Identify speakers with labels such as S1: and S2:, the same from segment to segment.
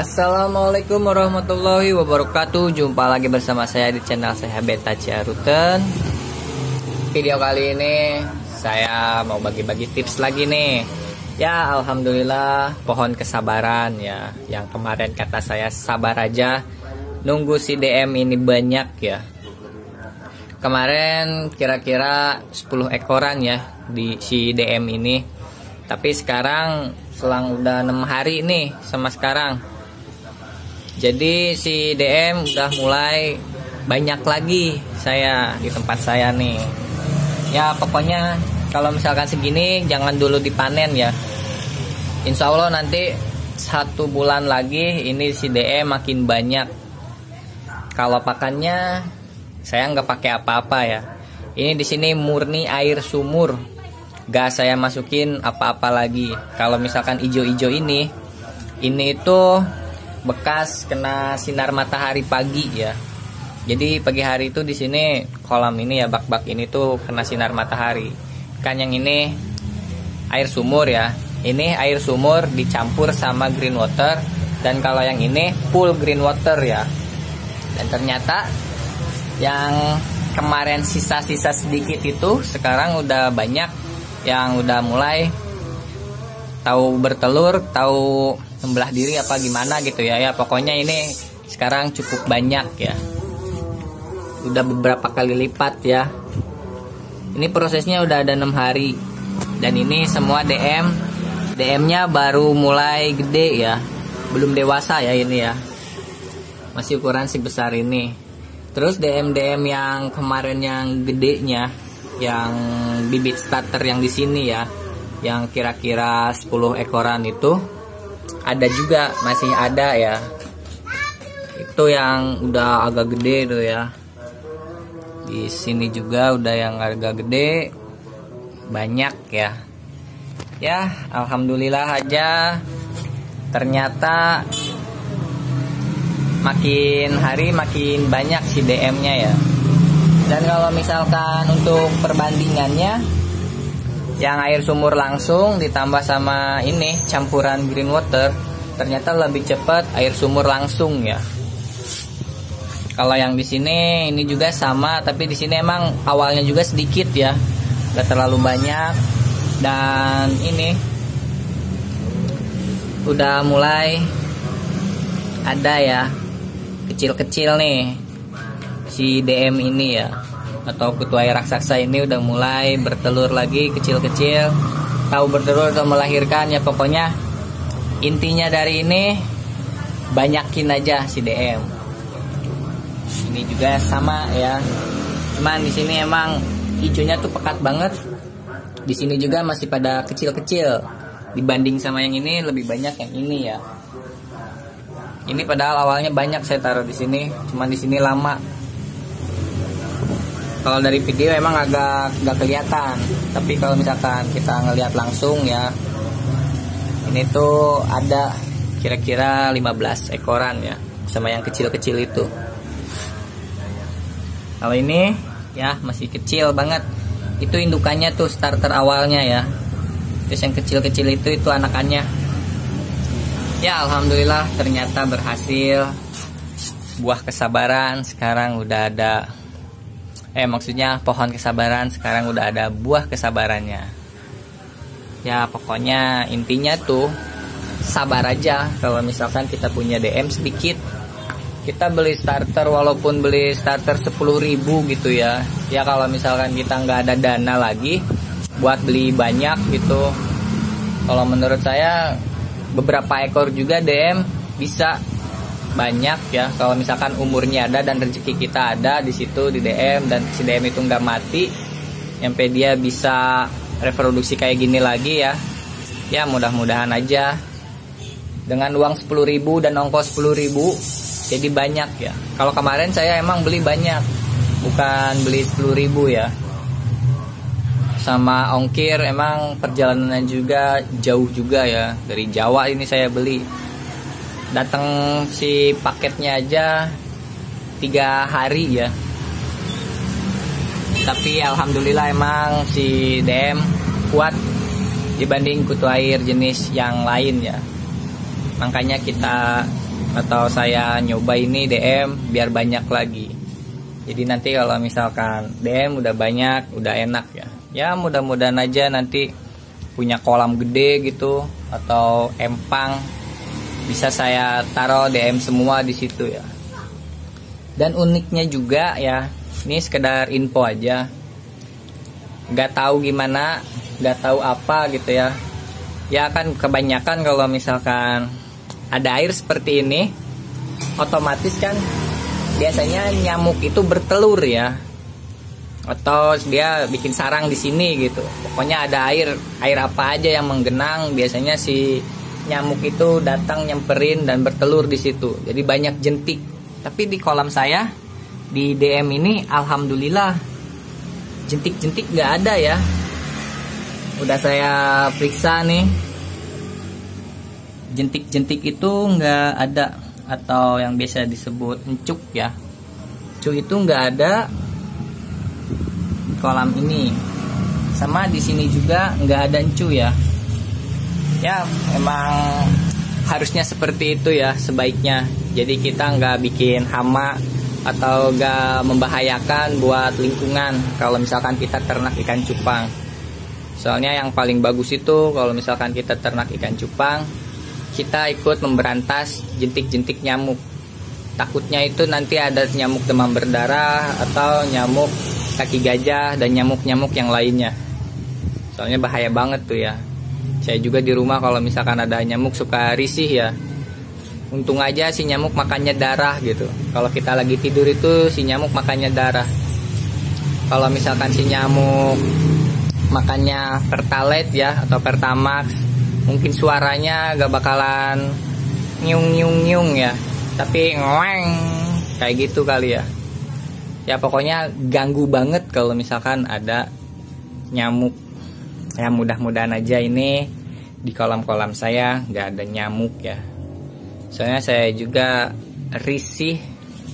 S1: Assalamualaikum warahmatullahi wabarakatuh. Jumpa lagi bersama saya di channel saya Beta Ciaruten. Video kali ini saya mau bagi-bagi tips lagi nih. Ya alhamdulillah, pohon kesabaran ya. Yang kemarin kata saya sabar aja, nunggu si DM ini banyak ya. Kemarin kira-kira 10 ekoran ya di si DM ini. Tapi sekarang selang udah 6 hari nih sama sekarang. Jadi si DM udah mulai banyak lagi saya di tempat saya nih. Ya pokoknya kalau misalkan segini jangan dulu dipanen ya. Insya Allah nanti 1 bulan lagi ini si DM makin banyak. Kalau pakannya saya nggak pakai apa-apa ya. Ini di sini murni air sumur. Gak saya masukin apa-apa lagi. Kalau misalkan ijo-ijo ini itu bekas kena sinar matahari pagi ya. Jadi pagi hari itu di sini kolam ini ya, bak-bak ini tuh kena sinar matahari. Kan yang ini air sumur ya. Ini air sumur dicampur sama green water, dan kalau yang ini full green water ya. Dan ternyata yang kemarin sisa-sisa sedikit itu sekarang udah banyak yang udah mulai tahu bertelur, tahu membelah diri apa gimana gitu ya. Ya pokoknya ini sekarang cukup banyak ya. Udah beberapa kali lipat ya. Ini prosesnya udah ada 6 hari. Dan ini semua DM-nya baru mulai gede ya. Belum dewasa ya ini ya. Masih ukuran sebesar ini. Terus DM yang kemarin yang gedenya, yang bibit starter yang di sini ya, yang kira-kira 10 ekoran itu ada juga, masih ada ya. Itu yang udah agak gede tuh ya. Di sini juga udah yang agak gede, banyak ya. Ya alhamdulillah aja, ternyata makin hari makin banyak si DM-nya ya. Dan kalau misalkan untuk perbandingannya, yang air sumur langsung ditambah sama ini campuran green water, ternyata lebih cepat air sumur langsung ya. Kalau yang di sini ini juga sama, tapi di sini emang awalnya juga sedikit ya, gak terlalu banyak. Dan ini udah mulai ada ya, kecil-kecil nih si DM ini ya, atau kutu air raksasa ini udah mulai bertelur lagi kecil-kecil. Tahu bertelur atau melahirkan ya, pokoknya intinya dari ini banyakin aja si DM. Ini juga sama ya, cuman di sini emang hijaunya tuh pekat banget. Di sini juga masih pada kecil-kecil, dibanding sama yang ini lebih banyak yang ini ya. Ini padahal awalnya banyak saya taruh di sini, cuman di sini lama. Kalau dari video emang agak gak kelihatan, tapi kalau misalkan kita ngelihat langsung ya, ini tuh ada kira-kira 15 ekoran ya, sama yang kecil-kecil itu. Kalau ini ya masih kecil banget, itu indukannya tuh starter awalnya ya. Terus yang kecil-kecil itu anakannya. Ya alhamdulillah ternyata berhasil. Buah kesabaran sekarang udah ada. Maksudnya pohon kesabaran sekarang udah ada buah kesabarannya. Ya pokoknya intinya tuh sabar aja. Kalau misalkan kita punya DM sedikit, kita beli starter, walaupun beli starter 10.000 gitu ya. Ya kalau misalkan kita nggak ada dana lagi buat beli banyak gitu, kalau menurut saya beberapa ekor juga DM bisa banyak ya. Kalau misalkan umurnya ada dan rezeki kita ada di situ di DM, dan si DM itu nggak mati sampai dia bisa reproduksi kayak gini lagi ya. Ya mudah-mudahan aja dengan uang 10.000 dan ongkos 10.000 jadi banyak ya. Kalau kemarin saya emang beli banyak, bukan beli 10.000 ya. Sama ongkir emang perjalanannya juga jauh juga ya. Dari Jawa ini saya beli. Datang si paketnya aja 3 hari ya. Tapi alhamdulillah emang si DM kuat dibanding kutu air jenis yang lain ya. Makanya kita atau saya nyoba ini DM biar banyak lagi. Jadi nanti kalau misalkan DM udah banyak, udah enak ya. Ya mudah-mudahan aja nanti punya kolam gede gitu atau empang, bisa saya taruh DM semua di situ ya. Dan uniknya juga ya, ini sekedar info aja. Gak tahu gimana, gak tahu apa gitu ya. Ya kan kebanyakan kalau misalkan ada air seperti ini, otomatis kan biasanya nyamuk itu bertelur ya, atau dia bikin sarang di sini gitu. Pokoknya ada air apa aja yang menggenang, biasanya si nyamuk itu datang nyamperin dan bertelur di situ. Jadi banyak jentik. Tapi di kolam saya di DM ini alhamdulillah jentik-jentik nggak ada ya. Udah saya periksa nih, jentik-jentik itu nggak ada, atau yang biasa disebut encuk ya. Encuk itu nggak ada kolam ini. Sama di sini juga nggak ada encu ya. Ya emang harusnya seperti itu ya sebaiknya. Jadi kita nggak bikin hama atau nggak membahayakan buat lingkungan kalau misalkan kita ternak ikan cupang. Soalnya yang paling bagus itu kalau misalkan kita ternak ikan cupang, kita ikut memberantas jentik-jentik nyamuk. Takutnya itu nanti ada nyamuk demam berdarah atau nyamuk kaki gajah dan nyamuk-nyamuk yang lainnya. Soalnya bahaya banget tuh ya. Saya juga di rumah kalau misalkan ada nyamuk suka risih ya. Untung aja si nyamuk makannya darah gitu. Kalau kita lagi tidur itu si nyamuk makannya darah. Kalau misalkan si nyamuk makannya Pertalite ya atau Pertamax, mungkin suaranya gak bakalan nyung ya, tapi ngweng kayak gitu kali ya. Ya pokoknya ganggu banget kalau misalkan ada nyamuk. Ya mudah-mudahan aja ini di kolam-kolam saya gak ada nyamuk ya. Soalnya saya juga risih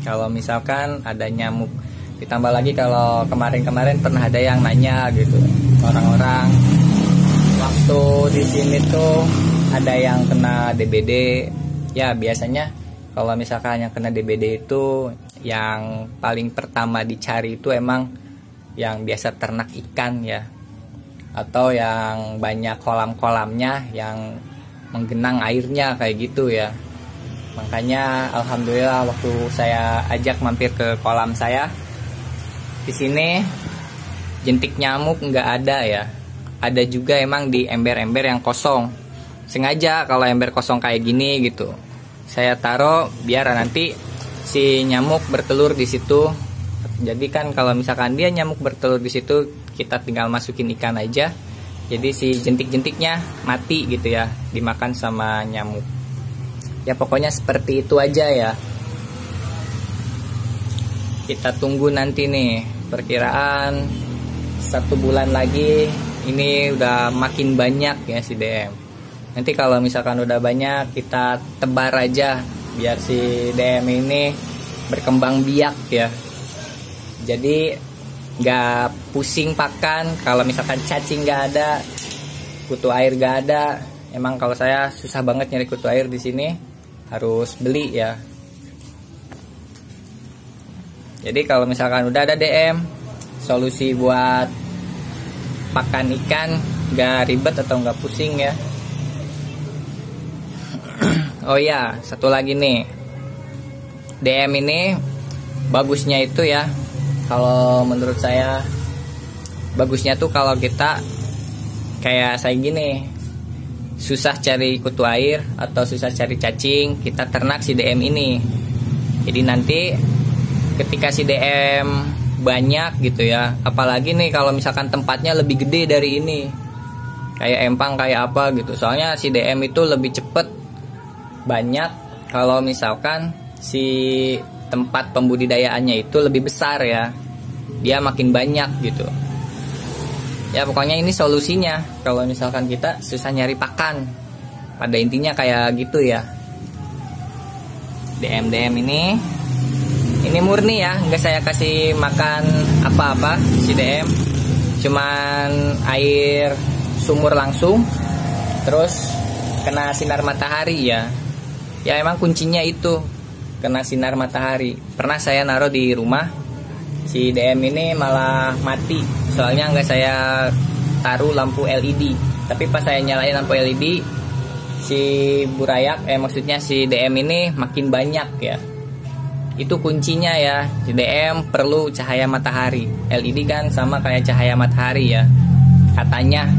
S1: kalau misalkan ada nyamuk. Ditambah lagi kalau kemarin-kemarin pernah ada yang nanya gitu, orang-orang waktu di sini tuh ada yang kena DBD. Ya biasanya kalau misalkan yang kena DBD itu yang paling pertama dicari itu emang yang biasa ternak ikan ya, atau yang banyak kolam-kolamnya yang menggenang airnya kayak gitu ya. Makanya alhamdulillah waktu saya ajak mampir ke kolam saya, di sini jentik nyamuk nggak ada ya. Ada juga emang di ember-ember yang kosong. Sengaja kalau ember kosong kayak gini gitu, saya taruh biar nanti si nyamuk bertelur di situ. Jadi kan kalau misalkan dia nyamuk bertelur di situ, kita tinggal masukin ikan aja. Jadi si jentik-jentiknya mati gitu ya, dimakan sama nyamuk. Ya pokoknya seperti itu aja ya. Kita tunggu nanti nih, perkiraan 1 bulan lagi ini udah makin banyak ya si DM. Nanti kalau misalkan udah banyak, kita tebar aja biar si DM ini berkembang biak ya. Jadi nggak pusing pakan kalau misalkan cacing nggak ada, kutu air nggak ada. Emang kalau saya susah banget nyari kutu air di sini, harus beli ya. Jadi kalau misalkan udah ada DM solusi buat pakan ikan, nggak ribet atau nggak pusing ya. Oh ya, satu lagi nih, DM ini bagusnya itu ya, kalau menurut saya bagusnya tuh kalau kita kayak saya gini, susah cari kutu air atau susah cari cacing, kita ternak si DM ini. Jadi nanti ketika si DM banyak gitu ya, apalagi nih kalau misalkan tempatnya lebih gede dari ini, kayak empang kayak apa gitu. Soalnya si DM itu lebih cepet banyak kalau misalkan si tempat pembudidayaannya itu lebih besar ya, dia makin banyak gitu. Ya pokoknya ini solusinya kalau misalkan kita susah nyari pakan, pada intinya kayak gitu ya. DM ini murni ya, nggak saya kasih makan apa-apa si DM, cuman air sumur langsung, terus kena sinar matahari ya. Ya emang kuncinya itu kena sinar matahari. Pernah saya naruh di rumah, si DM ini malah mati. Soalnya nggak saya taruh lampu LED. Tapi pas saya nyalain lampu LED, si burayak, maksudnya si DM ini makin banyak ya. Itu kuncinya ya. Si DM perlu cahaya matahari. LED kan sama kayak cahaya matahari ya, katanya.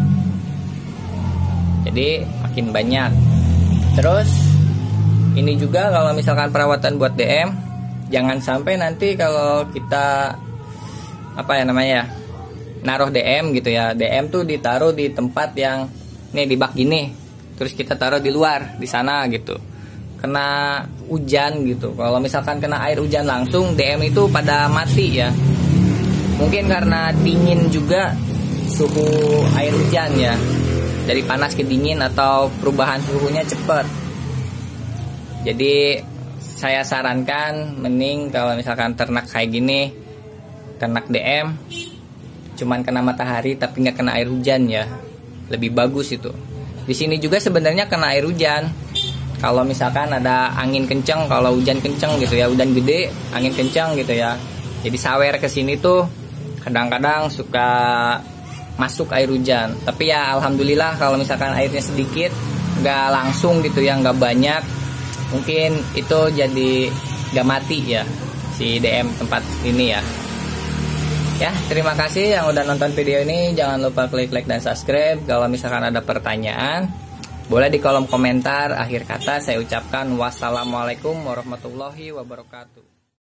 S1: Jadi makin banyak. Terus ini juga kalau misalkan perawatan buat DM, jangan sampai nanti kalau kita naruh DM gitu ya, DM tuh ditaruh di tempat yang nih di bak gini, terus kita taruh di luar di sana gitu, kena hujan gitu. Kalau misalkan kena air hujan langsung, DM itu pada mati ya. Mungkin karena dingin juga suhu air hujan ya, dari panas ke dingin atau perubahan suhunya cepat. Jadi saya sarankan mending kalau misalkan ternak kayak gini, ternak DM, cuman kena matahari tapi nggak kena air hujan ya, lebih bagus itu. Di sini juga sebenarnya kena air hujan. Kalau misalkan ada angin kenceng, kalau hujan kenceng gitu ya, hujan gede, angin kenceng gitu ya. Jadi sawer ke sini tuh kadang-kadang suka masuk air hujan. Tapi ya alhamdulillah kalau misalkan airnya sedikit, nggak langsung gitu ya, nggak banyak, mungkin itu jadi nggak mati ya si DM tempat ini ya. Ya, terima kasih yang udah nonton video ini. Jangan lupa klik like dan subscribe. Kalau misalkan ada pertanyaan, boleh di kolom komentar. Akhir kata saya ucapkan wassalamualaikum warahmatullahi wabarakatuh.